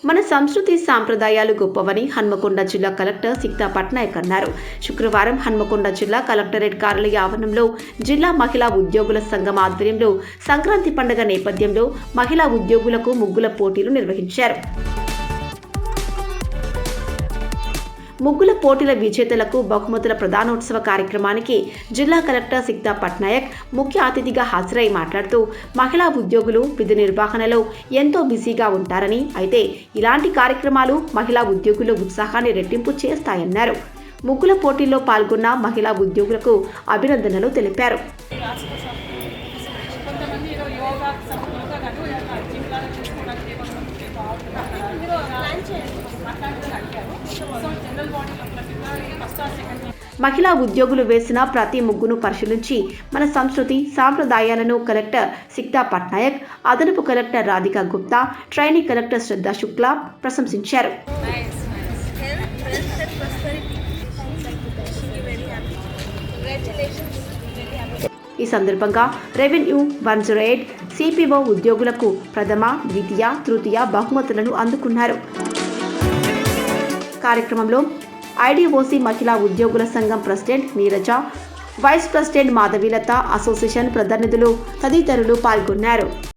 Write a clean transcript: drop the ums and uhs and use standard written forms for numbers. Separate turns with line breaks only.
మన సంస్కృతి సాంప్రదాయాలు గొప్పవని హన్మకొండ జిల్లా కలెక్టర్ సిక్తా పట్నాయక్ అన్నారు. శుక్రవారం హన్మకొండ జిల్లా కలెక్టరేట్ కార్యాలయ ఆవరణంలో జిల్లా మహిళా ఉద్యోగుల సంఘం ఆధ్వర్యంలో సంక్రాంతి పండుగ నేపథ్యంలో మహిళా ఉద్యోగులకు ముగ్గుల పోటీలు నిర్వహించారు. ముగ్గుల పోటీల విజేతలకు బహుమతుల ప్రదానోత్సవ కార్యక్రమానికి జిల్లా కలెక్టర్ సిక్తా పట్నాయక్ ముఖ్య అతిథిగా హాజరై మాట్లాడుతూ మహిళా ఉద్యోగులు విధి నిర్వహణలో ఎంతో బిజీగా ఉంటారని, అయితే ఇలాంటి కార్యక్రమాలు మహిళా ఉద్యోగుల ఉత్సాహాన్ని రెట్టింపు చేస్తాయన్నారు. ముగ్గుల పోటీల్లో పాల్గొన్న మహిళా ఉద్యోగులకు అభినందనలు తెలిపారు. మహిళా ఉద్యోగులు వేసిన ప్రతి ముగ్గును పరిశీలించి మన సంస్కృతి సాంప్రదాయాలను కలెక్టర్ సిక్తా పట్నాయక్, అదనపు collector Radhika Gupta, trainee collector Shraddha Shukla ప్రశంసించారు. ఈ సందర్భంగా రెవెన్యూ 108 సిపిఓ ఉద్యోగులకు ప్రథమ, ద్వితీయ, తృతీయ బహుమతులను అందుకున్నారు. కార్యక్రమంలో ఐడిఓసి మహిళా ఉద్యోగుల సంఘం president Neeraja, vice president Madhavilatha, association ప్రతినిధులు తదితరులు పాల్గొన్నారు.